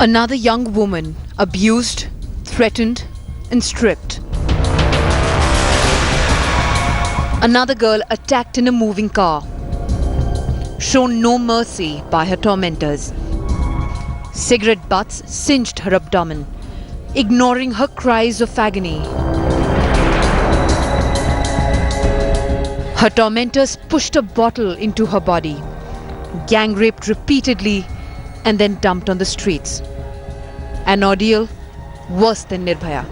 Another young woman abused, threatened, and stripped. Another girl attacked in a moving car. Shown no mercy by her tormentors. Cigarette butts singed her abdomen, ignoring her cries of agony. Her tormentors pushed a bottle into her body, gang raped repeatedly, and then dumped on the streets. An ordeal worse than Nirbhaya.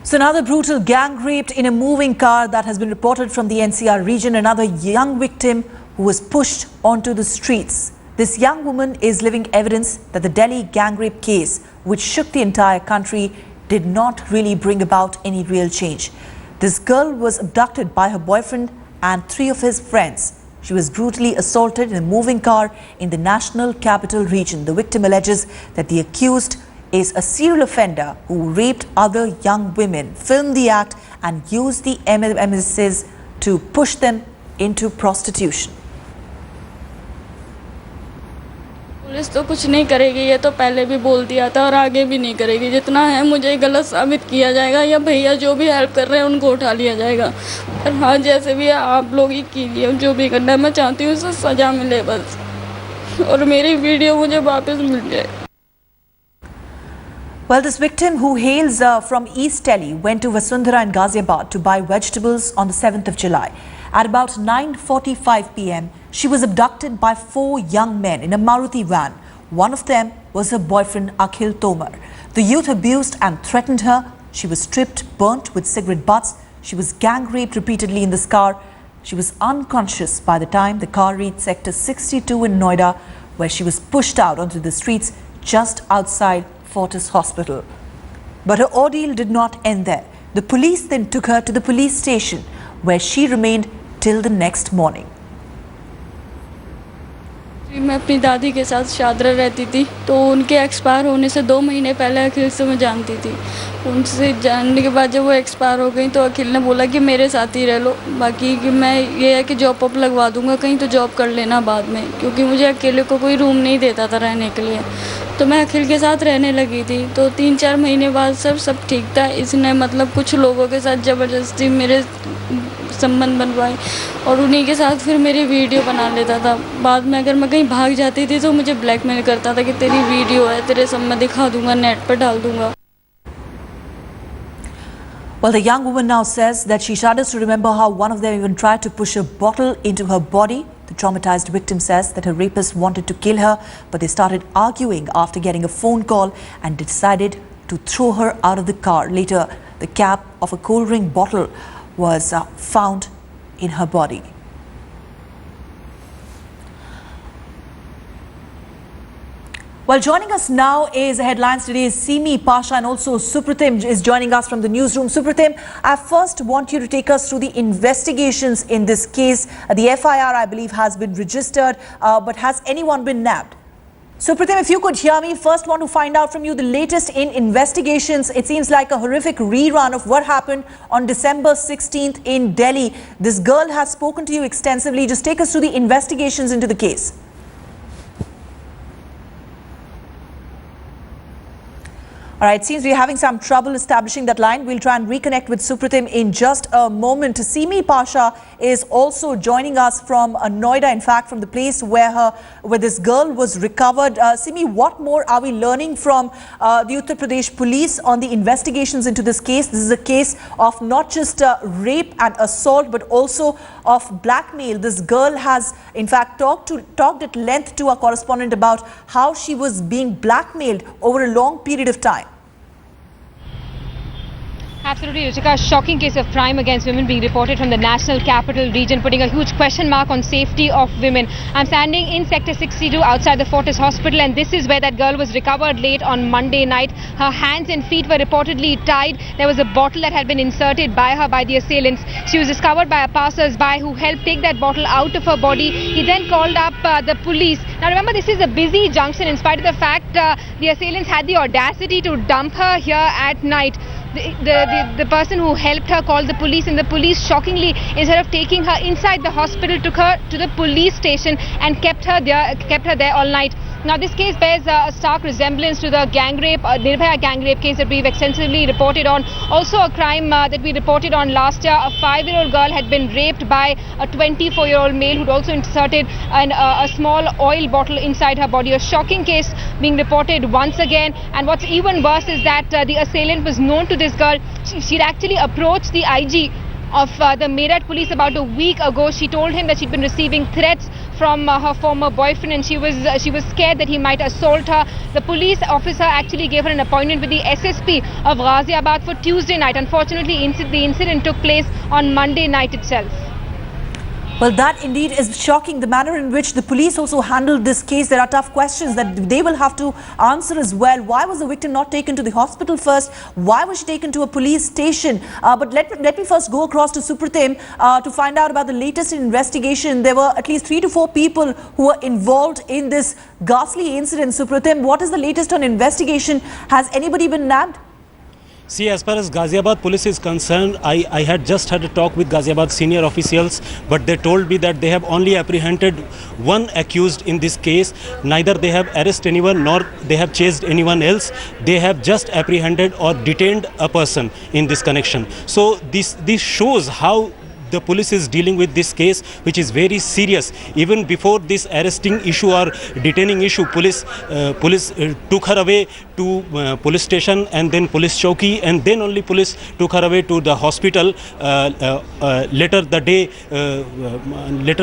So another brutal gang raped in a moving car that has been reported from the NCR region. Another young victim who was pushed onto the streets. This young woman is living evidence that the Delhi gang rape case, which shook the entire country, did not really bring about any real change. This girl was abducted by her boyfriend and 3 of his friends. She was brutally assaulted in a moving car in the National Capital Region. The victim alleges that the accused is a serial offender who raped other young women, filmed the act and used the MMSs to push them into prostitution. Police तो कुछ नहीं करेगी, ये तो पहले भी बोल दिया था और आगे भी नहीं करेगी। जितना है मुझे गलत साबित किया जाएगा या भैया जो भी हेल्प कर रहे हैं उनको उठा लिया जाएगा। और हाँ, जैसे भी है आप लोग ही कीजिए, जो भी करना है। मैं चाहती हूँ उसे सज़ा मिले बस, और मेरी वीडियो मुझे वापस मिल जाए। Well, this victim, who hails from East Delhi, went to Vasundhara in Ghaziabad to buy vegetables on the 7th of July. At about 9:45 p.m, she was abducted by 4 young men in a Maruti van. One of them was her boyfriend Akhil Tomar. The youth abused and threatened her. She was stripped, burnt with cigarette butts. She was gang raped repeatedly in this car. She was unconscious by the time the car reached Sector 62 in Noida, where she was pushed out onto the streets just outside Fortis Hospital. But her ordeal did not end there. The police then took her to the police station, where she remained till the next morning. मैं अपनी दादी के साथ शादरा रहती थी, तो उनके expire होने से 2 महीने पहले अखिल से मैं जानती थी। उनसे जानने के बाद जब वो एक्सपायर हो गई तो अखिल ने बोला कि मेरे साथ ही रह लो, बाकी कि मैं ये है कि जॉब अप लगवा दूंगा कहीं, तो जॉब कर लेना बाद में, क्योंकि मुझे अकेले को कोई रूम नहीं देता था रहने के लिए। तो मैं अखिल के साथ रहने लगी थी। तो 3-4 महीने बाद सब ठीक था। इसने मतलब कुछ लोगों के साथ ज़बरदस्ती मेरे संबंध बनवाए और उन्हीं के साथ फिर मेरी वीडियो बना लेता था। बाद में अगर मैं कहीं भाग जाती थी तो मुझे ब्लैकमेल करता था कि तेरी वीडियो है, तेरे सब मैं दिखा दूंगा, नेट पर डाल दूंगा। Well, the young woman now says that she shudders to remember how one of them even tried to push a bottle into her body. The traumatized victim says that her rapist wanted to kill her, but they started arguing after getting a phone call and decided to throw her out of the car. Later, the cap of a cold drink bottle was found in her body. Well, joining us now is Headlines Today's Simi Pasha, and also Supratim is joining us from the newsroom. Supratim, I first want you to take us through the investigations in this case. The FIR, I believe, has been registered, but has anyone been nabbed? Supratim, if you could hear me, first want to find out from you the latest in investigations. It seems like a horrific rerun of what happened on December 16th in Delhi. This girl has spoken to you extensively. Just take us through the investigations into the case. All right, it seems we're having some trouble establishing that line. We'll try and reconnect with Supratim in just a moment. Simi Pasha is also joining us from Noida, in fact, from the place where this girl was recovered. Simi, what more are we learning from the Uttar Pradesh police on the investigations into this case? This is a case of not just rape and assault, but also of blackmail. This girl has, in fact, talked at length to our correspondent about how she was being blackmailed over a long period of time. Absolutely, Ruchika. A shocking case of crime against women being reported from the National Capital Region, putting a huge question mark on safety of women. I'm standing in Sector 62 outside the Fortis Hospital, and this is where that girl was recovered late on Monday night. Her hands and feet were reportedly tied. There was a bottle that had been inserted by her by the assailants. She was discovered by a passers-by who helped take that bottle out of her body. He then called up the police. Now remember, this is a busy junction. In spite of the fact the assailants had the audacity to dump her here at night, the person who helped her called the police, and the police shockingly, instead of taking her inside the hospital, took her to the police station and kept her there all night. Now this case bears a stark resemblance to the Nirbhaya gang rape case that we've extensively reported on. Also a crime that we reported on last year. A 5-year-old girl had been raped by a 24-year-old male who'd also inserted a small oil bottle inside her body. A shocking case being reported once again. And what's even worse is that the assailant was known to this girl. She'd actually approached the IG of the Meerut police about a week ago. She told him that she'd been receiving threats from her former boyfriend, and she was scared that he might assault her. The police officer actually gave her an appointment with the SSP of Ghaziabad for Tuesday night. Unfortunately, the incident took place on Monday night itself. Well, that indeed is shocking. The manner in which the police also handled this case, there are tough questions that they will have to answer as well. Why was the victim not taken to the hospital first? Why was she taken to a police station? But let me first go across to Supratim to find out about the latest investigation. There were at least 3 to 4 people who were involved in this ghastly incident. Supratim, what is the latest on investigation? Has anybody been nabbed? See, as far as Ghaziabad police is concerned, I had just had a talk with Ghaziabad senior officials, but they told me that they have only apprehended one accused in this case. Neither they have arrested anyone nor they have chased anyone else. They have just apprehended or detained a person in this connection. So this shows how the police is dealing with this case, which is very serious. Even before this arresting issue or detaining issue, police took her away to police station and then police chowki, and then only police took her away to the hospital later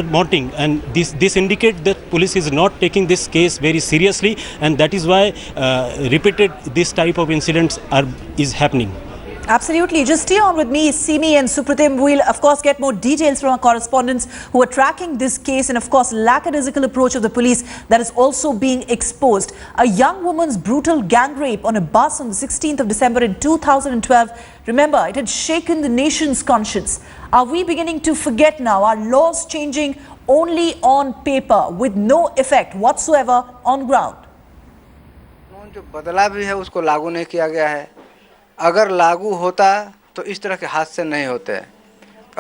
morning. And this indicates that police is not taking this case very seriously, and that is why repeated this type of incidents is happening. Absolutely. Just stay on with me, Simi and Supratim. We'll, of course, get more details from our correspondents who are tracking this case, and, of course, lackadaisical approach of the police that is also being exposed. A young woman's brutal gang rape on a bus on the 16th of December in 2012. Remember, it had shaken the nation's conscience. Are we beginning to forget now? Are laws changing only on paper with no effect whatsoever on ground? जो बदलाव भी है उसको लागू नहीं किया गया है. अगर लागू होता तो इस तरह के हादसे नहीं होते,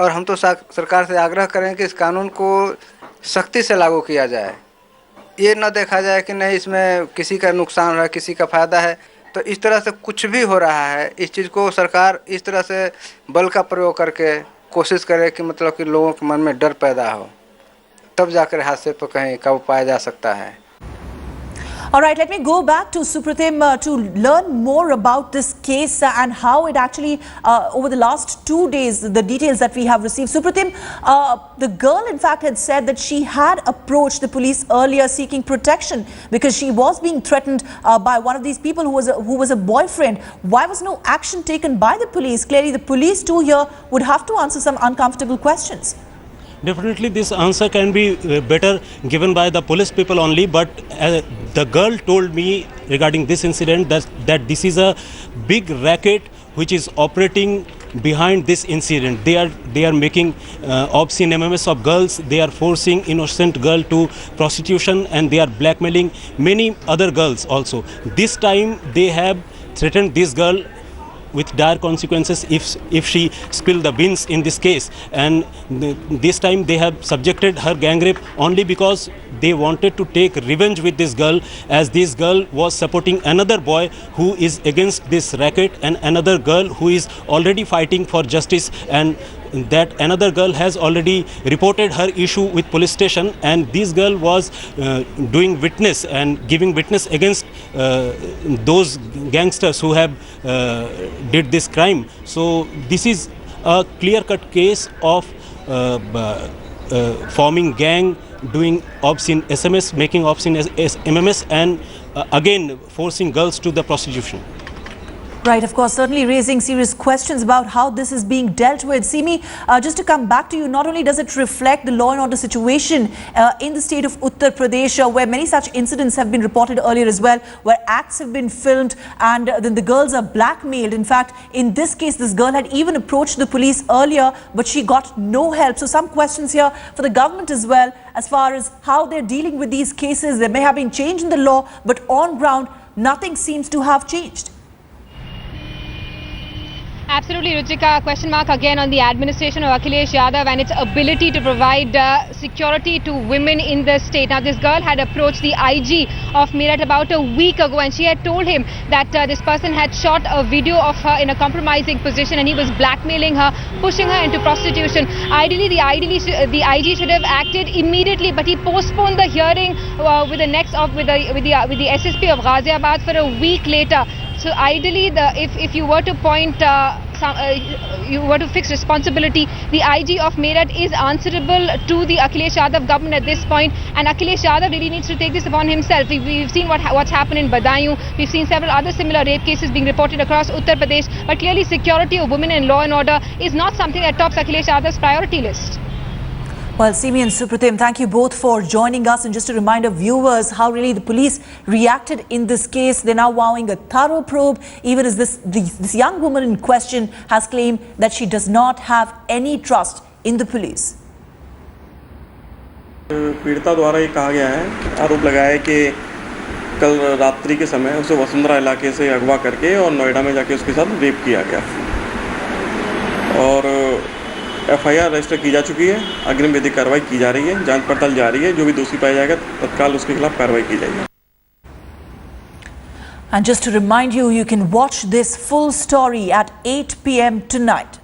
और हम तो सरकार से आग्रह करें कि इस कानून को सख्ती से लागू किया जाए. ये न देखा जाए कि नहीं इसमें किसी का नुकसान हो रहा है, किसी का फ़ायदा है. तो इस तरह से कुछ भी हो रहा है, इस चीज़ को सरकार इस तरह से बल का प्रयोग करके कोशिश करे कि मतलब कि लोगों के मन में डर पैदा हो, तब जाकर हादसे पर कहीं काबू पाया जा सकता है. All right, let me go back to Supratim to learn more about this case and how it actually, over the last 2 days, the details that we have received. Supratim, the girl, in fact, had said that she had approached the police earlier seeking protection because she was being threatened by one of these people who was a boyfriend. Why was no action taken by the police? Clearly, the police too here would have to answer some uncomfortable questions. Definitely this answer can be better given by the police people only, but the girl told me regarding this incident that this is a big racket which is operating behind this incident. They are making obscene MMS of girls, they are forcing innocent girl to prostitution, and they are blackmailing many other girls also. This time they have threatened this girl with dire consequences if she spill the beans in this case, and this time they have subjected her gang rape only because they wanted to take revenge with this girl, as this girl was supporting another boy who is against this racket and another girl who is already fighting for justice, and that another girl has already reported her issue with police station, and this girl was doing witness and giving witness against those gangsters who have did this crime. So this is a clear-cut case of forming gang, doing obscene SMS, making obscene MMS, and again forcing girls to the prostitution. Right, of course, certainly raising serious questions about how this is being dealt with. Simi, just to come back to you, not only does it reflect the law and order situation in the state of Uttar Pradesh, where many such incidents have been reported earlier as well, where acts have been filmed and then the girls are blackmailed. In fact, in this case, this girl had even approached the police earlier, but she got no help. So some questions here for the government as well, as far as how they're dealing with these cases. There may have been change in the law, but on ground, nothing seems to have changed. Absolutely, Ruchika. Question mark again on the administration of Akhilesh Yadav and its ability to provide security to women in the state. Now, this girl had approached the IG of Meerut about a week ago, and she had told him that this person had shot a video of her in a compromising position, and he was blackmailing her, pushing her into prostitution. Ideally, the IG should have acted immediately, but he postponed the hearing with the SSP of Ghaziabad for a week later. So ideally, if you were to point you were to fix responsibility, the IG of Meerut is answerable to the Akhilesh Yadav government at this point, and Akhilesh Yadav really needs to take this upon himself. We've seen what's happened in Badaयूं. We've seen several other similar rape cases being reported across Uttar Pradesh, but clearly security of women and law and order is not something that tops Akhilesh Yadav's priority list. Well, Simi and Supratim, thank you both for joining us. And just to remind our viewers how really the police reacted in this case. They're now vowing a thorough probe, even as this young woman in question has claimed that she does not have any trust in the police. पीड़िता द्वारा ये कहा गया है, आरोप लगाया है कि कल रात्रि के समय उसे वसुंधरा इलाके से अगवा करके और नोएडा में जाके उसके साथ रेप किया गया और FIR रजिस्टर की जा चुकी है। अग्रिम विधिक कार्रवाई की जा रही है, जांच पड़ताल जारी है। जो भी दोषी पाया जाएगा तत्काल उसके खिलाफ कार्रवाई की जाएगी। And just to remind you, you can watch this full story at 8 p.m. tonight.